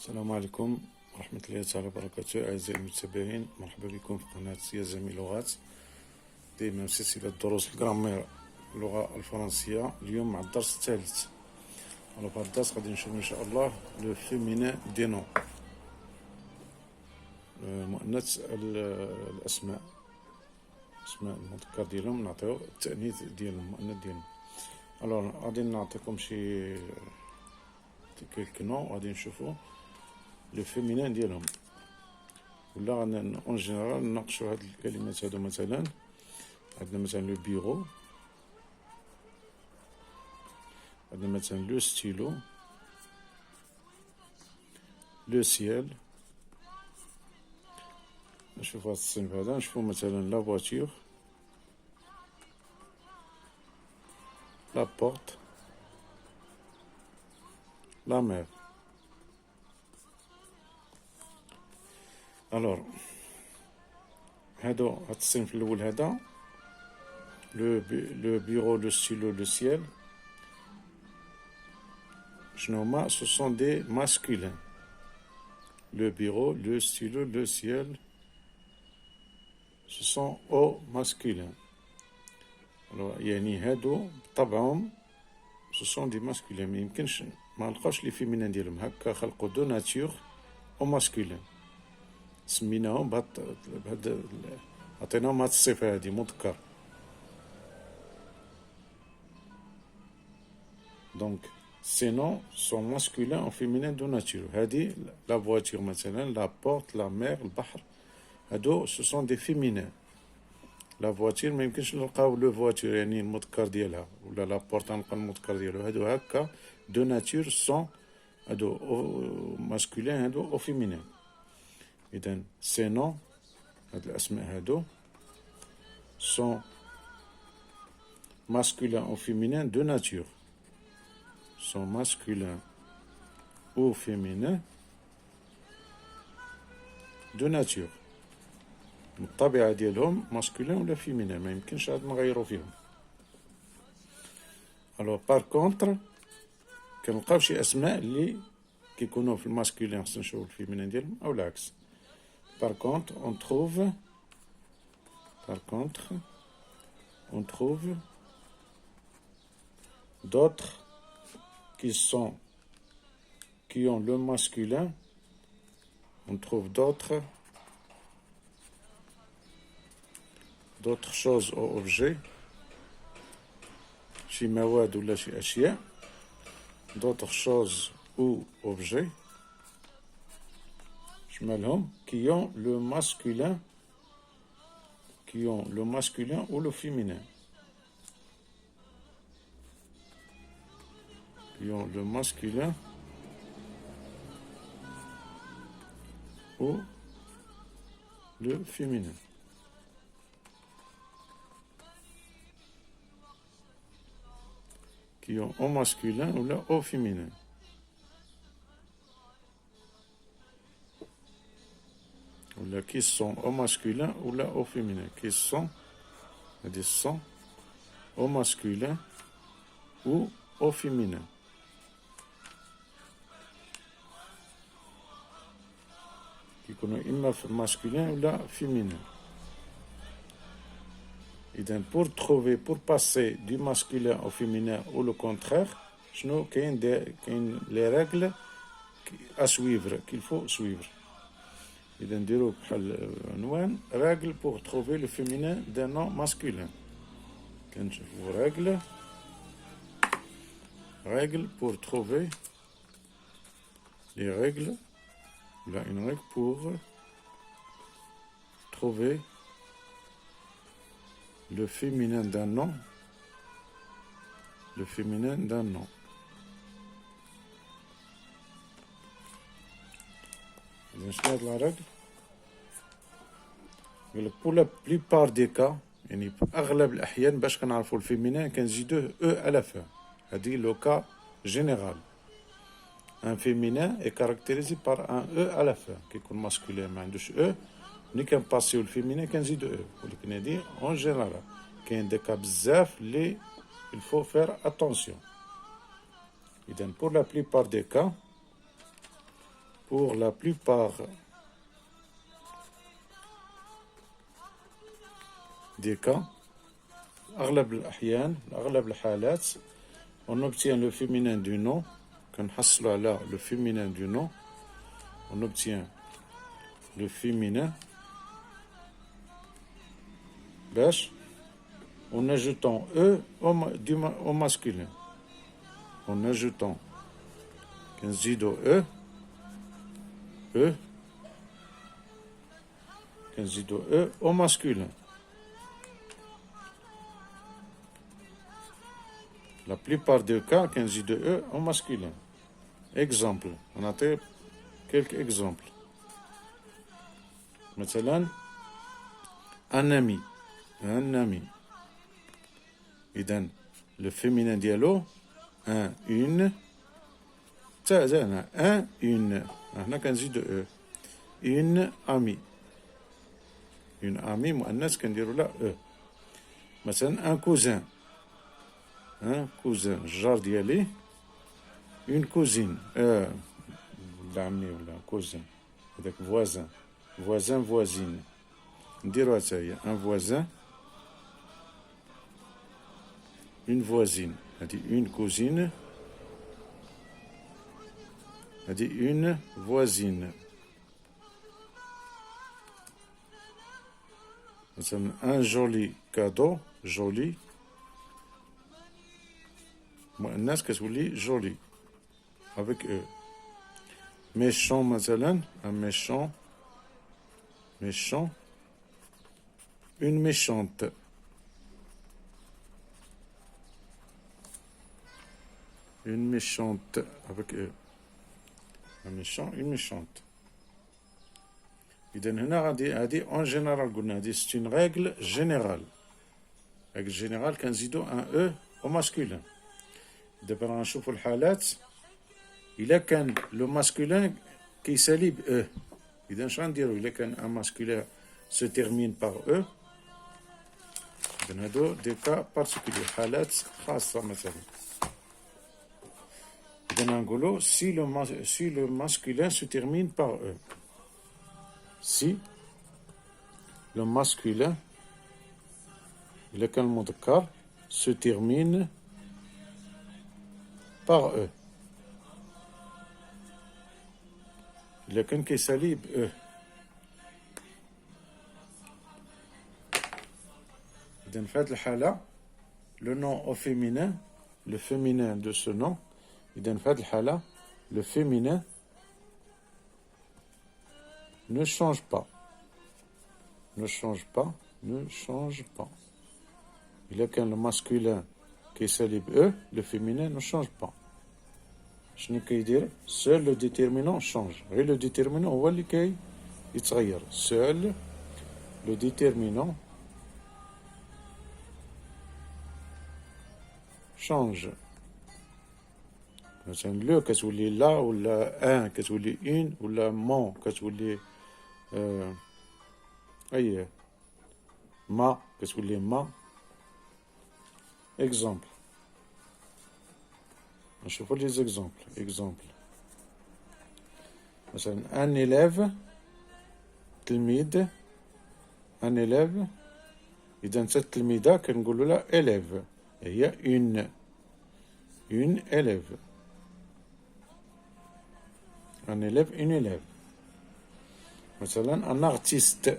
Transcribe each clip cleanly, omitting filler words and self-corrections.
السلام عليكم ورحمة الله تعالى وبركاته. أعزائي المتابعين، مرحبا بكم في قناة يزامي لغات، دائما سلسلة دروس الجرامير اللغة الفرنسية. اليوم مع الدرس الثالث. في هذا الدرس غادي نشوف إن شاء الله لو فيمينان دي نون، مؤنث الأسماء، أسماء المذكر ديالهم نعطيو التأنيث ديال المؤنث ديالهم. غادي نعطيكم شي كيلك نون وغادي نشوفو لو فيمينان ديالهم، ولا اون جينيرال نناقشوا هاد الكلمات هادو. مثلا عندنا مثلا لو بيرو، عندنا مثلا لو ستيلو، لو سيال. نشوفوا هاد الصنف هذا، نشوفوا مثلا لا فواتور، لا بورت، لا مير. هاد الصنف الاول هذا لو بيرو، لو ستيلو، لو سيال، شنو هما؟ سو سون دي ماسكولين. لو بيرو، لو ستيلو، لو سيال، سو سون او ماسكولين. يعني هادو بطبعهم سو سون دي ماسكولين، ما يمكنش ما نلقاوش لي فيمينان ديالهم. هكا خلقوا دو ناتور او ماسكولين، سميناهم بهاد عطيناهم هاد الصفة هادي مذكر. دونك ces noms sont masculins ou féminins de nature. هادي لا فواتور مثلا، لا بورت، لا مير، البحر، هادو سو سون دي فيمينين. لا فواتور ما يمكنش نلقاو لو فواتور يعني المذكر ديالها، ولا لا بورت نلقى المذكر ديالو. هادو هكا دو ناتور سون هادو ماسكولين، هادو او فيمينين. إذن سي نون، هاد الأسماء هادو سون masculins ou féminins de nature. Sont masculins ou féminins de nature. الطبيعة ديالهم ماسكولين ولا فيمينين، ما يمكنش عاد نغيرو فيهم. بار كونتر كنلقاو شي أسماء اللي كيكونوا في الماسكولين خصنا نشوفو الفيمينين ديالهم، أو العكس. Par contre, on trouve d'autres qui ont le masculin. On trouve d'autres choses ou objets, شي مواد ولا شي أشياء. d'autres choses ou objets شمالهم qui ont le masculin ou le féminin. Qui ont le masculin ou le féminin. Qui ont au masculin ou là au féminin. Ou là qui sont au masculin ou là au féminin. Qui sont au masculin ou au féminin. يكونوا إما في masculin ou là féminin. إذن pour passer du masculin au féminin ou le contraire, شنو كاين les règles à suivre qu'il faut suivre. إذا نديرو بحال عنوان règles pour trouver le féminin d'un nom masculin. كنشوفو règles pour trouver les règles. Là, une règle pour trouver le féminin d'un nom. Le féminin d'un nom. شنو هاد لا رègle؟ يقولك pour la plupart des cas، يعني في أغلب الأحيان باش كنعرفو الفيمينين كنزيدوه أو على فا. هادي لو كا جينيرال. Un féminin est caractérisé par un E à la fin. Qui est masculin, mais un E. Ni qu'un passé ou le féminin, qu'un Z de E. Pour dire en général. Qu'il y a des cas bzaf, il faut faire attention. Et donc, pour la plupart des cas, pour la plupart des cas, أغلب الأحيان أغلب الحالات on obtient le féminin du nom كنحصلوا على le féminin du nom on obtient le féminin باش en ajoutant E au masculin en ajoutant كنزيدو كنزيدو E au masculin. La plupart des cas, كنزيدو E au masculin. Exemple, on a quelques exemples. مثلا un ami. إذن le féminin ديالو un, une. un, une. هنا كنزيدو E. Une amie. Une amie مؤنث كنديرو لها E. مثلا un cousin. Un cousin, الجار ديالي. Une cousine. ولا عمي ولا cousin. هذاك voisin. Voisin, voisine. نديروها حتى هي. Un voisin. Une voisine. هذه une cousine. هذه une voisine. مثلا un joli cadeau. Joli. مؤنث كتولي joli. Avec E. Méchant مثلا. Un méchant. Méchant. Une méchante. Une méchante avec E. Un méchant, une méchante. إذن هنا هذه en général قلنا هذه c'est une règle générale. Règle générale كنزيدو un E au masculin. دابا غنشوفو الحالات إلا كان لو ماسكولين كيسالي ب E. إذن اش غنديرو إلا كان un masculin se termine par E. إذن هادو دي كا بارتيكولي حالات خاصة مثلا. إذن غنقولو si le masculin se termine par E. Si le masculin إلا كان المذكر se termine par E. إلا كان كيسالي ب E. إذن في هذه الحالة le nom au féminin le féminin de ce nom إذن في هذه الحالة le féminin ne change pas. Ne change pas. Ne change pas. إلا كان le masculin كيسالي ب E le féminin ne change pas. شنو كيدير؟ seul le déterminant change. غير le déterminant هو اللي كيتغير. seul le déterminant change. مثلا لو كتولي لا ولا ان كتولي اون ولا مون كتولي اي ما كتولي ما. اكزامبل نشوفو لي زيكزامبل. اكزامبل مثلا ان élève تلميذ. ان élève اذا حتى التلميذه كنقولوا لها élève هي une élève. Un élève, une élève. مثلا un artiste.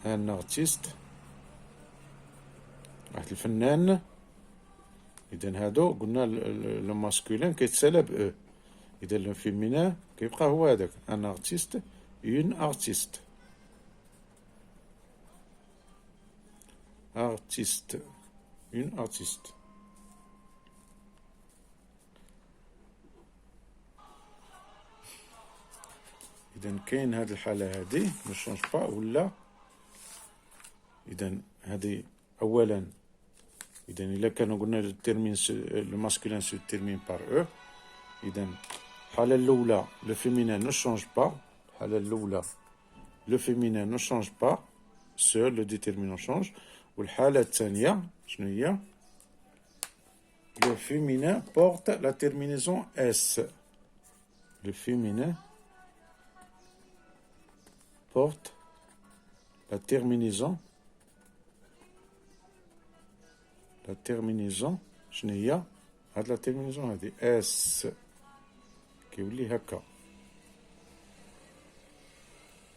Un artiste. واحد الفنان. إذن هادو قلنا لو ماسكولين كيتسالى ب E. إذا لو فيمينان كيبقى هو هذاك un artiste, une artiste. Artiste. Une artiste. إذن كاين هاد الحالة هادي ما شونج با ولا. إذن هادي أولا إذن إلا كانوا قلنا الترمين لو ماسكولين سو تيرمين بار أو. إذن الحالة الأولى لو فيمينان نو شونج با. الحالة الأولى لو فيمينان نو شونج با سول لو ديتيرمينون شونج. والحالة الثانية شنو هي؟ لو فيمينان بورت لا تيرمينيزون اس. le féminin porte la terminaison شنو هي هاد لا terminaison هادي اس كيولي هكا.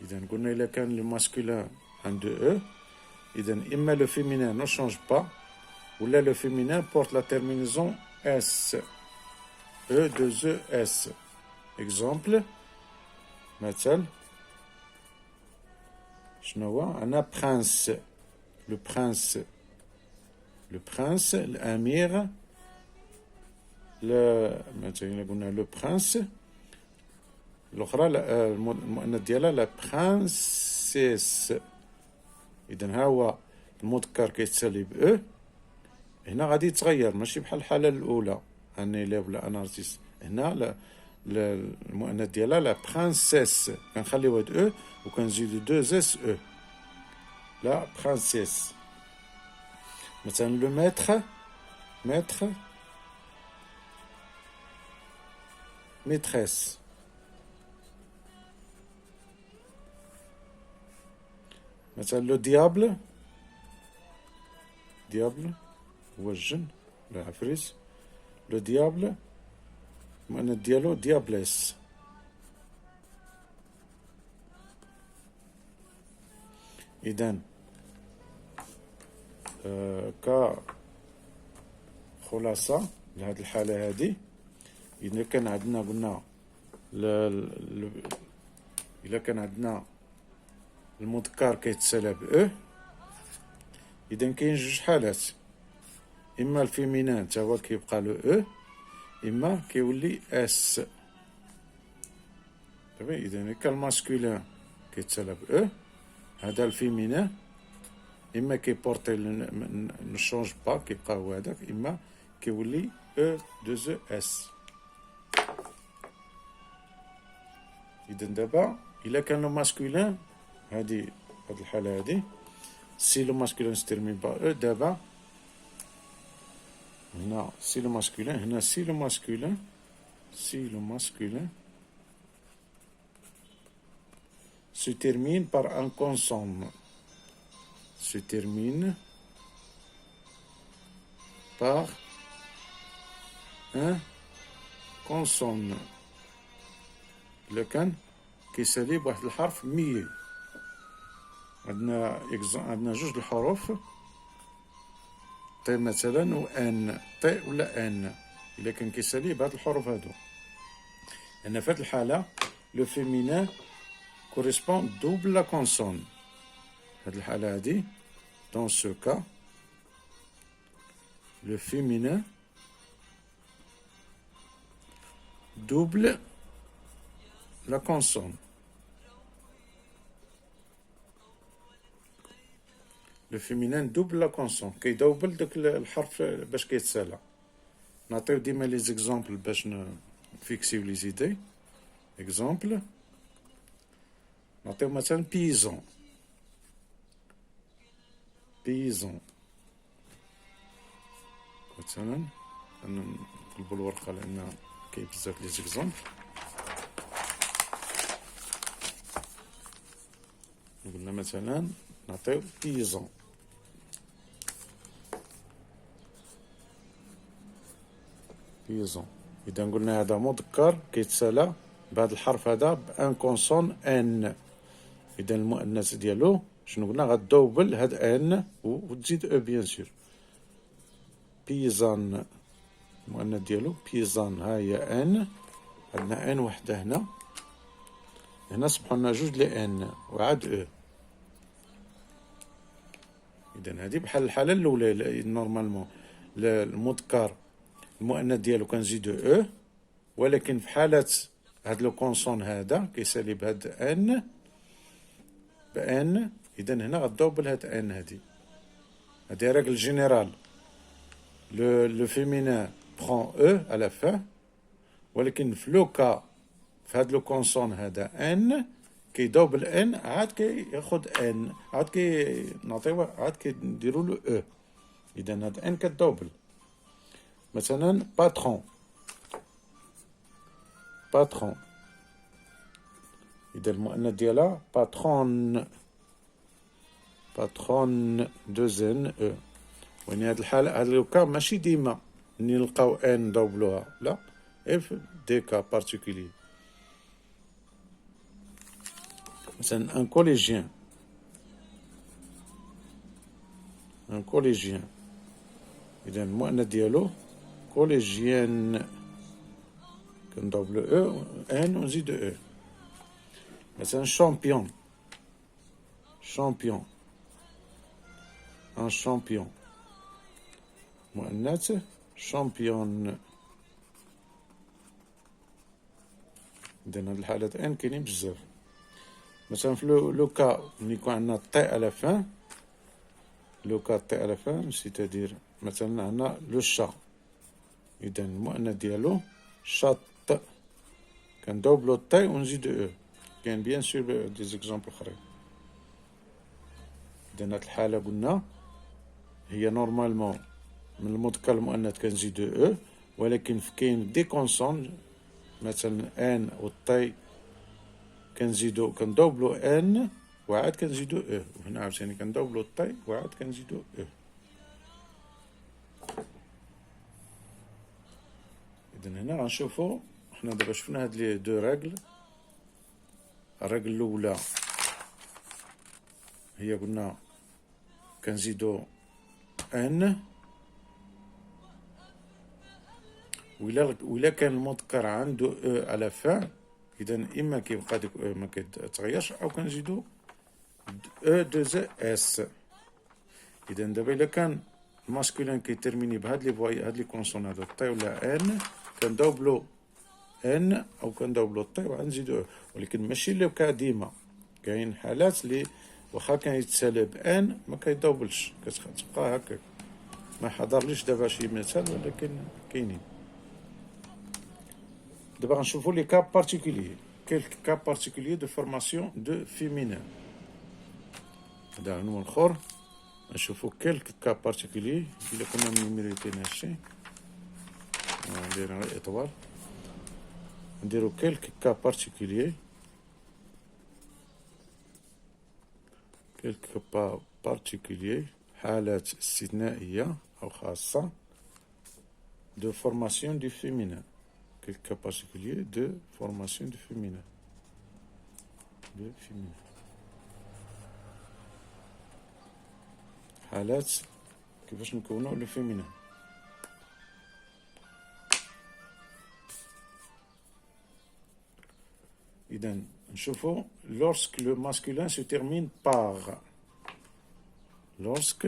إذا قلنا إلا كان لو ماسكولين عنده او إذا إما لو féminin ne change pas ولا لو féminin porte la terminaison s e 2 e s. exemple مثل شنو هو عندنا prince le prince الأمير مثلا قلنا لو برانس الأخرى المؤنث ديالها لا برانسيس. إذا ها هو المذكر كيتسالي بأو هنا غادي يتغير ماشي بحال الحالة الأولى أنيلي ولا أنارتيس. هنا المؤنث ديالها لا برانسيس كنخليو هاد أو وكنزيدو 2 اس أو لا برانسيس. مثلا لو ميتر maîtresse. مثلا لو ديابل هو الجن العفريت. لو ديابل المؤنث ديالو ديابليس. إذن كخلاصة لهاد الحالة هادي إذا كان عندنا قلنا إلا كان عندنا المذكر كيتسالى بأو إذا كاين جوج حالات، إما الفيمينان تا هو كيبقى لو أو إما كيولي اس. دابا إذا كان الماسكولين كيتسالى بأو هذا الفيمينان إما كيبورتي نو شونج با كيبقى هو هذاك إما كيولي او 2 اس. إذا دابا إلا كان لو ماسكولين هاد الحالة هادي سي لو ماسكولين ستيرمين با او. دابا هنا سي لو ماسكولين هنا سي لو ماسكولين se termine par un consonne. Se termine par un consonne. إلا كان كيسالي بواحد الحرف مي. عندنا جوج الحروف طي مثلا و ان طي ولا ان. إلا كان كيسالي بهاد الحروف هادو هنا في هاد الحالة لو فيمينان correspond double la consonne. هاد الحالة هادي dans ce cas le féminin double la consonne. le féminin double la consonne كيدوبل داك الحرف باش كيتسالى. نعطيو ديما لي زيكزامبل باش نفيكسيو لي زيدي. اكزامبل نعطيو مثلا بيزون مثلا نقلبو الورقة لأن كاين بزاف لي زيكزامبل. قلنا مثلا نعطيو بيزون إذا قلنا هذا مذكر كيتسالى بهذا الحرف هذا بان كونسون ان. إذا المؤنث ديالو شنو قلنا غدوبل هاد ان وتزيد او بيان سور. بيزان المؤنث ديالو بيزان ها هي ان. عندنا ان وحده هنا صبحوا لنا جوج لي ان وعاد او. إذا هادي بحال الحالة الأولى نورمالمون المذكر المؤنث ديالو كنزيدو او، ولكن في حالة هاد لو كونسون هذا كيسالي بهاد ان بان. إذا هنا غدوبل هاد ان هادي رègle générale. le féminin prend e à la fin، ولكن في لو كا في هاد لو كونسون هذا ان كيدوبل ان عاد كياخد ان عاد نعطيو عاد كنديرو له او. إذا هاد ان كدوبل. مثلا باترون إذا المؤنث ديالها باترون. باترون دوزن او. وين هاد الحالة هاد لوكا ماشي ديما منين نلقاو ان ندوبلوها، لا، اف دي كا بارتيكولي. مثلا ان كوليجيان، ان كوليجيان، إذا المؤنث ديالو كوليجيان، كندوبلو او ان ونزيدو او. مثلا شامبيون، شامبيون، ان شامبيون، مؤنث شامبيون. إذا هاد الحالات ان كاينين بزاف. مثلا في لو كا ملي يكون عندنا طي على فان، لو كا طي على فان سيتادير مثلا عندنا لو شا، إذا المؤنث ديالو شاط، كندوبلو الطي ونزيدو او. كاين بيان سور دي زيكزامبل اخرين. إذا هاد الحالة قلنا هي نورمالمون من المذكر المؤنث كنزيدو او، ولكن كاين دي كونسون مثلا ان والطي كندوبلو ان وعاد كنزيدو او، وهنا عاوتاني كندوبلو الطي وعاد كنزيدو او. إذا هنا غنشوفو حنا دابا شفنا هاد لي دو راغل. الراغل الأولى هي قلنا كنزيدو ان، وإلا كان المذكر عنده او على فان، إذا إما كيبقى ديك او ما كيتغيرش، أو كنزيدو او دوز اس. إذا دابا إلا كان الماسكولين كيترميني بهاد لي فواي، هاد لي كونسون هادو طي ولا ان، كندوبلو ان أو كندوبلو طي وعاد نزيدو او. ولكن ماشي لو كا ديما، كاين حالات لي واخا كان يتسالى بان ما كيدوبلش، كتبقى هكاك. ما حضرليش دابا شي مثال، ولكن كاينين. دابا غنشوفو لي كا بارتيكولي، كيلك كا بارتيكولي دو فورماسيون دو فيمينان. هذا عنوان اخر. نشوفو كيلك كا بارتيكولي. الا كنا منيميريتين هادشي ندير غير اطوال، نديرو كيلك كا بارتيكولي، كيلك با بارتيكولي، حالات استثنائية أو خاصة de formation du féminin. Quelques cas particuliers de formation du féminin. De féminin. حالات كيفاش نكونوا لو féminin. إذا نشوفوا lorsque le masculin se termine par. Lorsque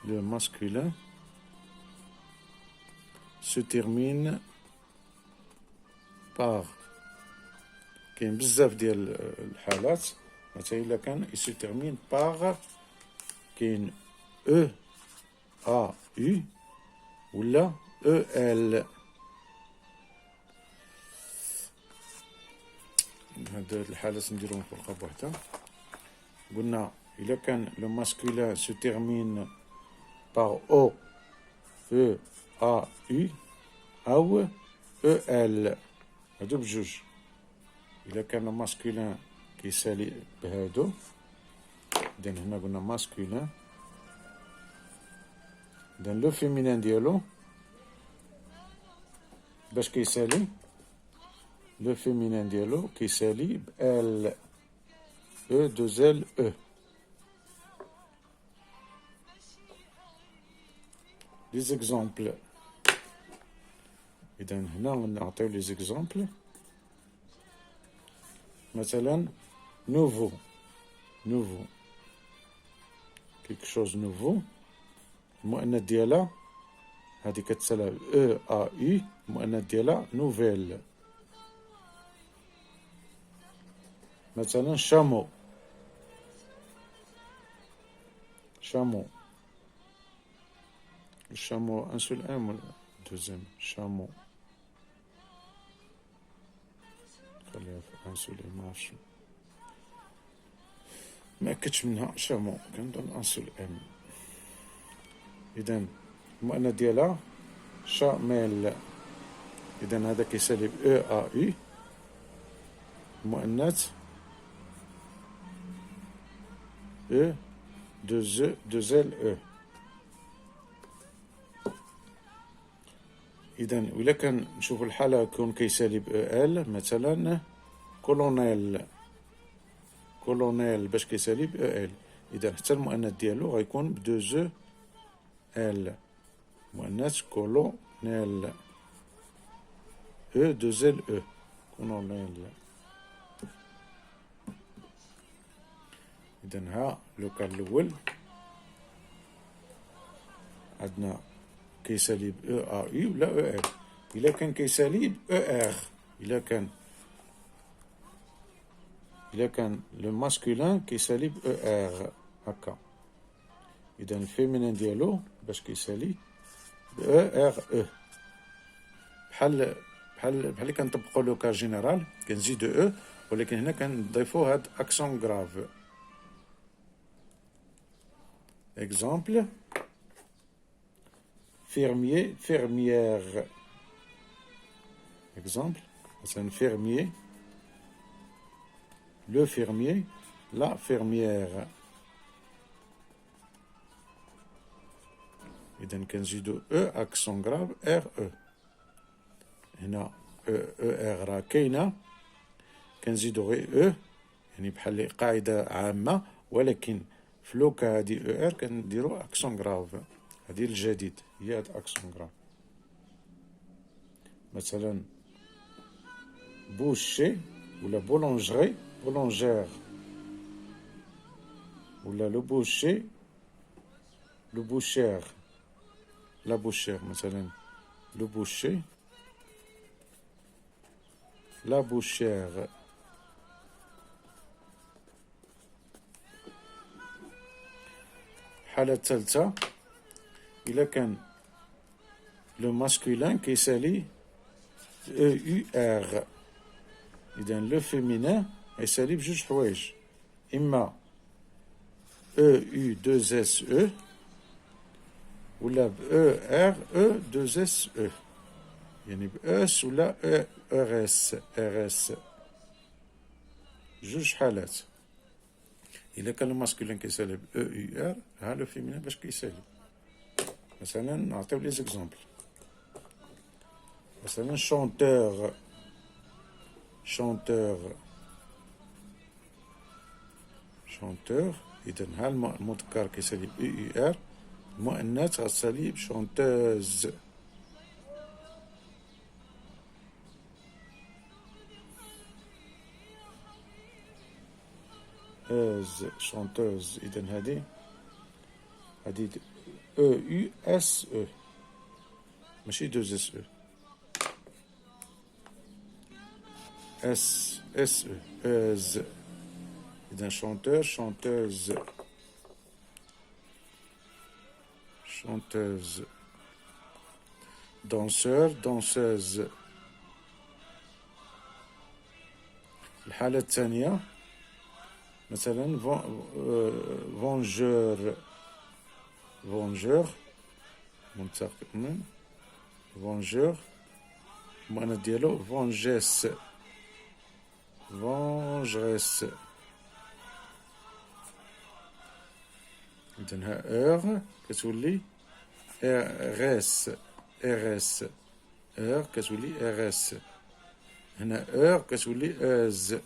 le masculin se termine par. كاين بزاف ديال الحالات. مثلا إلا كان il se termine par، كاين E A U ولا E L. هاد الحالات نديروهم فرقة بوحدها. قلنا إلا كان لو ماسكولين se termine par O E A U أو E L، هادو بجوج. إلا كان لو ماسكولين كيسالي بهادو، إذا هنا قلنا ماسكولين. إذا لو فيمينان ديالو باش كيسالي، لو فيمينان ديالو كيسالي ب ال او دوز ال او. لي زيكزامبل. إذا هنا نعطيو لي زيكزامبل. مثلا نوفو، نوفو، كيك شوز نوفو، المؤنث ديالها هادي كتسالى او ا يو، المؤنث ديالها نوفيل. مثلا شامو، شامو، الشامو ان سول ان ولا دوزيام شامو، خليها في ان سول ان، معرفتش مأكدش منها. شامو كنظن ان سول ان. إذا المؤنث ديالها شاميل. إذا هذا كيسالي ب أو أ يو. المؤنث أو دو زو دو زيل أو. إذا إلا كان نشوف الحالة يكون كيسالي ب أو إل مثلا كولونيل. كولونيل باش كيسالي ب أو إل. إذا حتى المؤنث ديالو غيكون ب دو زو إل. مؤنث كولونيل أو دو زيل أو. كولونيل. إذا ها لو كان الأول عندنا كيسالي ب أو أ يو ولا أو إل. إلا كان كيسالي ب أو إغ. إلا كان لو ماسكولين كيسالي ب أو إغ هكا. إذا الفيمينين ديالو باش كيسالي ب أو إغ أو. بحال اللي كنطبقو لو كا جينيرال كنزيدو أو، ولكن هنا كنضيفو هاد أكسون غراف. Exemple, fermier, fermière. Exemple, c'est un fermier, le fermier, la fermière. إذا كنزيدو أو أكسون غراف إر أو. هنا أو إغ راه كاينة، كنزيدو غير أو، يعني بحال قاعدة عامة، ولكن في لوكا هادي أو إر كنديرو أكسون غراف. هادي الجديد هي هاد أكسون غراف. مثلا بوشي ولا بولونجري بولونجير، ولا لو بوشي لو بوشير لا بوشير. مثلا لو بوشي لا بوشير. الحالة الثالثة إلا كان لو ماسكولين كيسالي أو يو إغ. إذا لو فيمينين يسالي بجوج حوايج، إما أو يو دوز إس أو ولا ب أو إغ أو دوز إس أو، يعني ب إس ولا أو إغ إس إغ إس. جوج حالات. إلا كان الماسكولين كيسالي ب أو يو إر، ها لو فيمينين باش كيسالي. مثلا نعطيو لي زيكزومبل. مثلا شونتور شونتور شونتور. إذا ها المذكر كيسالي ب أو يو إر، المؤنث غتسالي بشونتوز. اوز شونتوز. إذا هادي أو يو إس أو ماشي دوز إس أو. إس إس أو اوز. إذا شونتور شونتوز شونتوز. دانسور دانسوز. الحالة الثانية مثلا فونجور فونجور منتقم. فونجور المؤنث ديالو فونجيس فونجريس. إذا ها أوغ كتولي إغيس إغيس. أوغ كتولي إغيس. هنا أوغ كتولي أوز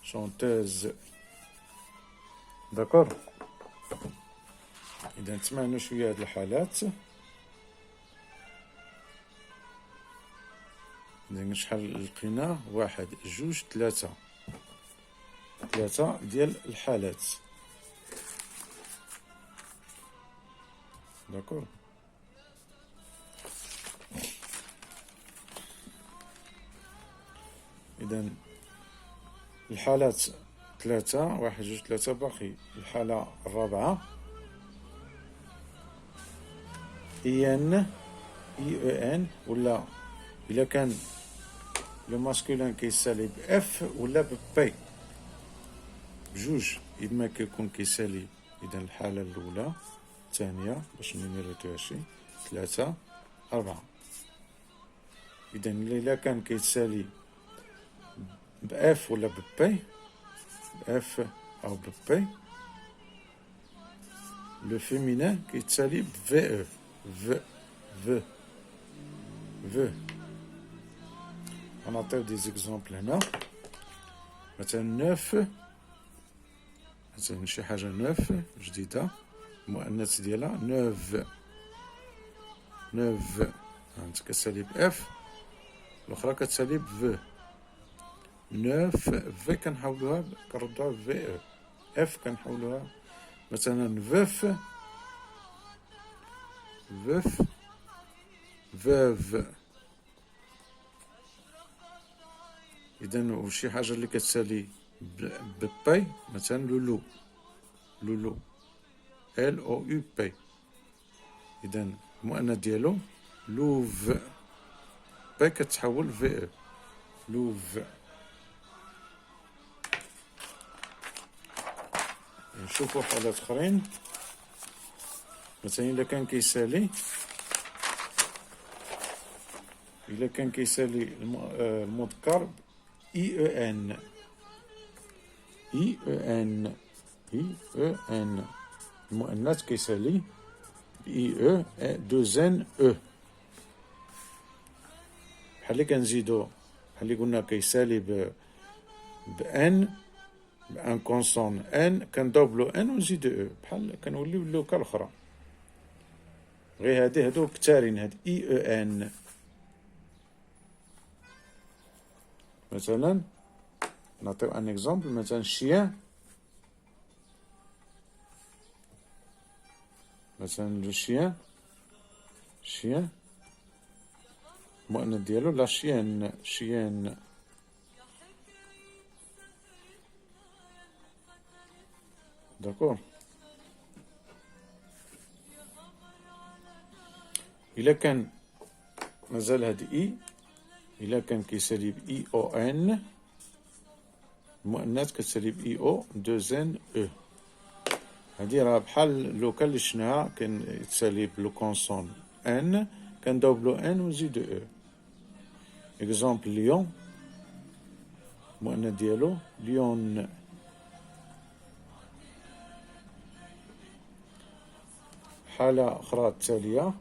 شونتوز. داكور. إذا تسمعنا شوية هاد الحالات. إذا شحال لقينا؟ واحد جوج ثلاثة ديال الحالات. داكور. إذا الحالات ثلاثة، واحد جوج ثلاثة. باقي الحالة الرابعة إن إي أو إن، ولا إلا كان لو ماسكولين كيسالي ب إف ولا ب بي بجوج. إما كيكون كيسالي. إذا الحالة الأولى الثانية باش منيريتوهاشي ثلاثة 4. إذا إلا كان كيتسالي بإف ولا ببي، بإف أو ببي، لو فيمينان كيتسالي بفي أو، في في. غنعطيو دي زيكزومبل هنا. مثلا 9، مثلا شي حاجة 9 جديدة، المؤنث ديالها 9، 9 هانت كتسالي بإف، الأخرى كتسالي بفي. 9 في كنحولوها كنردوها بفي أو، إف كنحولوها مثلا فيف، فيف، فيف. إذا وشي حاجة اللي كتسالي بباي، مثلا لولو، لولو، ال او يو بي. إذا المؤنث ديالو لوف، باي كتحول في او، لوف. نشوفو حالات اخرين. مثلا الا كان كيسالي، الا كان كيسالي المذكر اي او ان، اي او ان، اي او ان. المؤنث كيسالي اي او دوزان او. بحال اللي كنزيدو، بحال اللي قلنا كيسالي بان، بان كونسون ان، كندوبلو ان ونزيدو او، بحال كنوليو اللوكا الاخرى. غير هادو كتارين، هاد اي او ان. مثلا نعطيو ان اكزومبل، مثلا شيان، مثلا لو شيان، شيان المؤنث ديالو لا شيان، شيان. داكور. الا كان مازال هاد اي، الا كان كيسالي باي او ان، المؤنث كتسالي باي او دوزان او. هادي راه بحال لو كان اللي شفناها كان يتسالي بلو كونسون ان، كندوبلو ان ونزيدو او. اكزومبل ليون، المؤنث ديالو ليون. حالة أخرى التالية،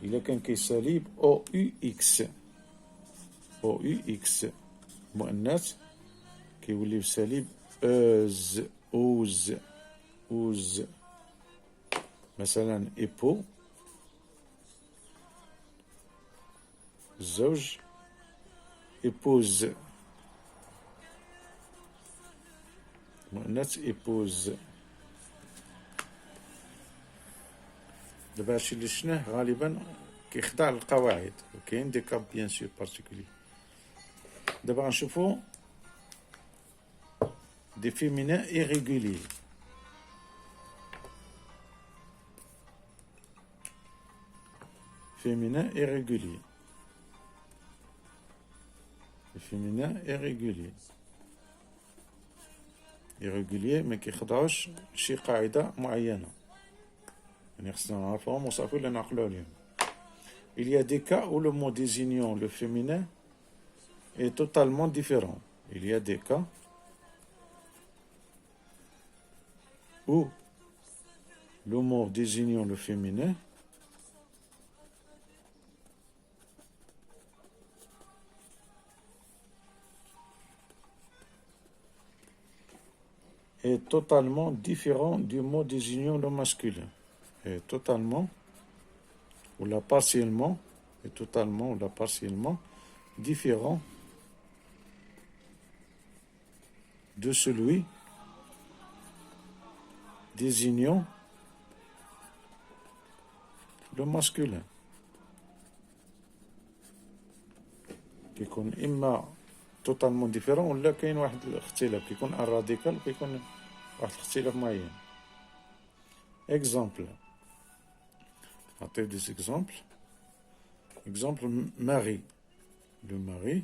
إلا كان كيسالي ب أو يو إكس، أو يو إكس، مؤنث كيولي سالي ب أوز، أوز، أوز. مثلا إيبو، الزوج، إيبوز، مؤنث إيبوز. دابا هادشي اللي شفناه غالبا كيخضع للقواعد، وكاين دي كاب بيان سور بارتيكولي. دابا غنشوفو دي فيمينان إيريغولي. féminin irrégulier. Le féminin irrégulier. irrégulier ما كيخضعوش لشي قاعدة معينة، يعني خصنا نعرفوهم وصافي ولا نعقلو عليهم. Il y a des cas où le mot désignant le féminin est totalement différent. Il y a des cas où le mot désignant le féminin est totalement différent du mot désignant le masculin. Est totalement, ou là partiellement, est totalement, ou là partiellement différent de celui désignant le masculin. كيكون إما totalement différent ولا كاين واحد الاختلاف، كيكون ان راديكال وكيكون واحد الاختلاف معين. اكزامبل، نعطيو دي اكزامبل. اكزامبل ماري، لو ماري،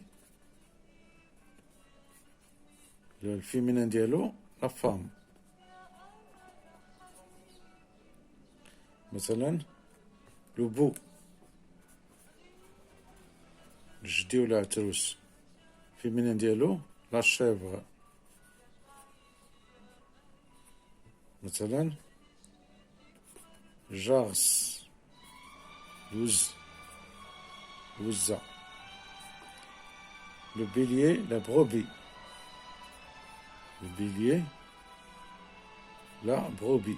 الفيمينان ديالو لا فام. مثلا لو بو، الجدي ولا عتروس فيمينان ديالو لا شيفغ مثلا جارس الوز الوزة le bélier la brebis le bélier la brebis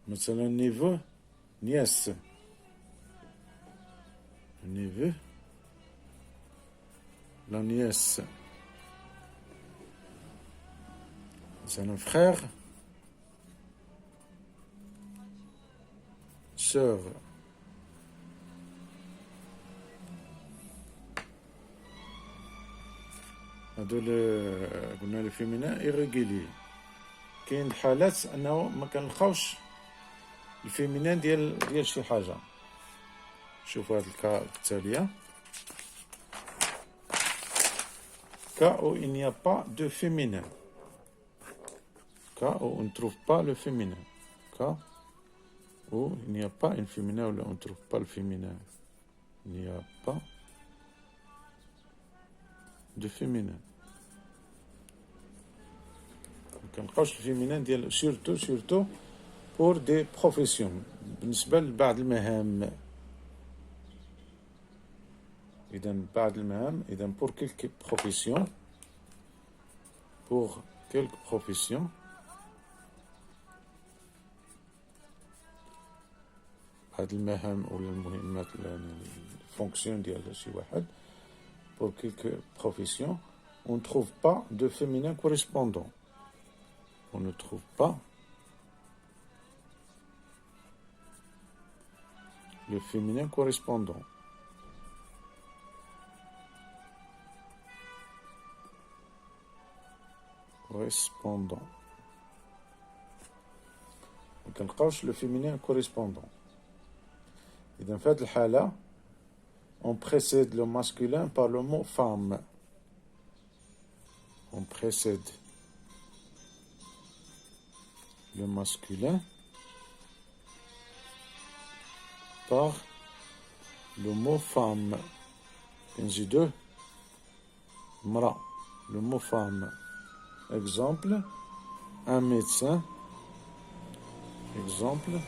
مثلا neveu nièce le neveu la nièce مثلا frère sœur هذول قلنا الفيمينا irrégulier كاين الحالات انه ما كنلقاوش الفيمينان ديال شي حاجه شوفوا هذا الكا التاليه cas où il n'y a pas de féminin cas où on ne trouve pas le féminin cas où il n'y a pas une féminin ou on ne trouve pas le féminin il n'y a pas de féminin كنلقاوش الفيمينان ديال surtout pour des professions بالنسبة لبعض المهام إذا بعض المهام إذا pour quelques professions هاد المهام ولا المهمات الفونكسيون ديال شي واحد pour quelques professions on ne trouve pas de féminin correspondant on ne trouve pas le féminin correspondant ما كنلقاوش le féminin correspondant إذا في هذه الحالة on précède le masculin par le mot femme on précède le masculin par le mot femme نزيدوه مرأة le mot femme exemple un médecin exemple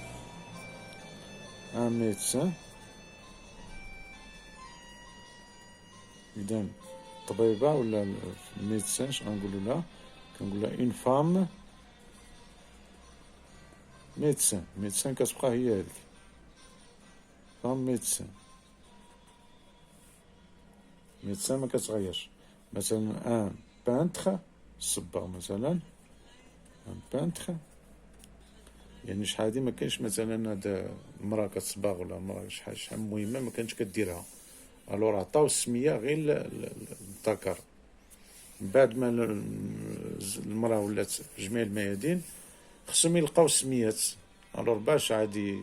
un médecin إذا طبيبة ولا médecin شنقولوا لها كنقولها une femme médecin كتبقى هي هذيك femme médecin ما كتغيرش مثلا un peintre الصباغ مثلا un peintre يعني شحال هادي ما كاينش مثلا هاد المراه كتصباغ ولا المراه شحال مهمه ما كانتش كديرها الور عطاو السميه غير للذكر من بعد ما المراه ولات في جميع الميادين خصهم يلقاو السميات الور باش عادي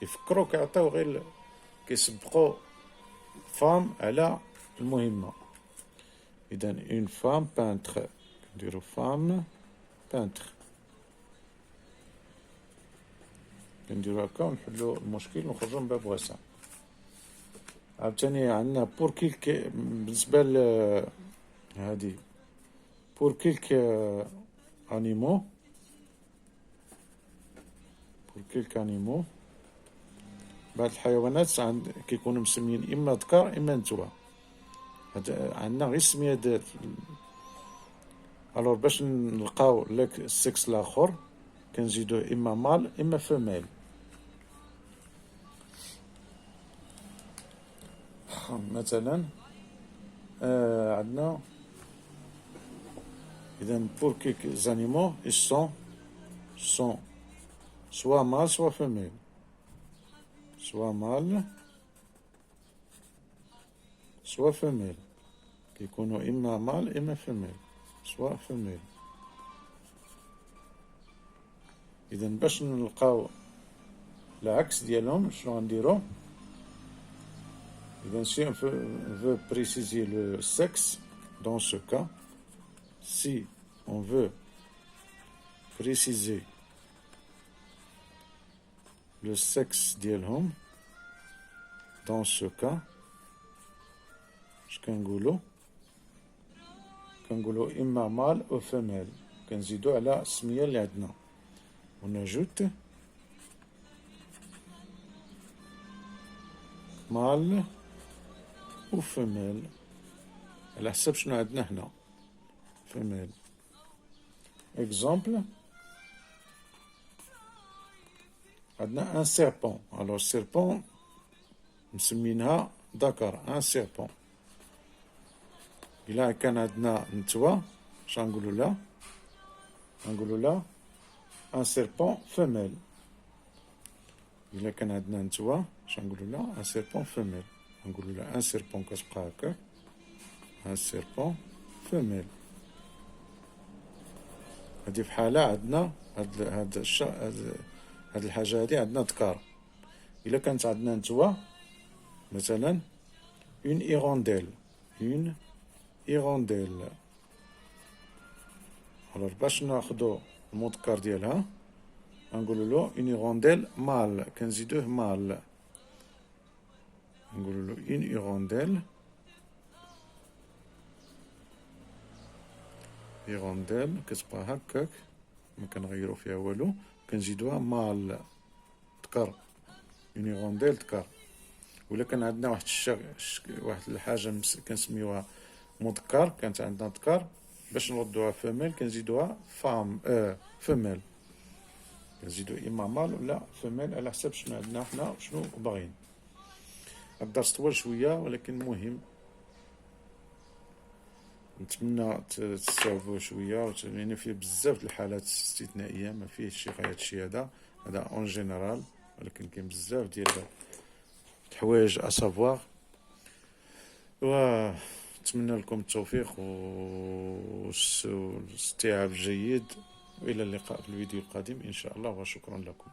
يفكروا كيعطيو غير كيسبقوا فام على المهمه اذا اون فام بانتر نديرو فام بانتر كنديرو هكا ونحلو المشكل ونخرجو من باب واسع عاوتاني عندنا بور كيلك بالنسبه ل هادي بور كيلك انيمو بعض الحيوانات كيكونوا مسميين اما ذكر اما نتوه عندنا غير السميه ديال الور باش نلقاو لك السكس الاخر كنزيدوه اما مال اما فيميل مثلا عندنا اذا pour quelques animaux ils sont soit mâle soit femelle soit mâle soit femelle كيكونوا اما مال اما فيميل soit femelle اذا باش نلقاو العكس ديالهم شنو غنديرو إذا si on veut préciser le sexe dans ce cas si on veut préciser لو سكس ديالهم. دون سو كا اش كنقولو؟ كنقولو اما مال او فيميل، كنزيدو على السميه اللي عندنا. ونجوت مال و فيميل على حسب شنو عندنا هنا. فيميل اكزومبل، عندنا ان سيربون. الوغ سيربون مسمينها ذكر، ان سيربون. إلا كان عندنا نتوى شنقولو لا؟ نقولو لا ان سيربون فيميل. إلا كان عندنا نتوى شنقولو لا؟ ان سيربون فيميل. نقولو لا ان سيربون كتبقى هكاك، ان سيربون فيميل. هادي فحالة عندنا هاد الحاجة هادي عندنا ذكر. إلا كانت عندنا نتوى مثلا اون إيغونديل، اون إيغونديل. الوغ باش ناخدو المذكر ديالها نقولو له اون إيغونديل مال، كنزيدوه مال. نقولو له اون إيغونديل، إيغونديل كتبقى هكاك ما كنغيرو فيها والو، كنزيدوها مال ذكر، اون إيغونديل ذكر. ولا كان عندنا واحد الحاجة كنسميوها مذكر، كانت عندنا ذكر، باش نردوها فيميل كنزيدوها فام فيميل. كنزيدو اما مال ولا فيميل على حسب شنو عندنا حنا وشنو باغيين. الدرس طوال شوية ولكن مهم، نتمنى تستوعبوه شوية، لأن فيه بزاف د الحالات استثنائية، ما فيهش شي هادشي هذا اون جينيرال، ولكن كاين بزاف ديال الحوايج اسافواغ. نتمنى لكم التوفيق والاستيعاب الجيد، وإلى اللقاء في الفيديو القادم إن شاء الله، وشكرا لكم.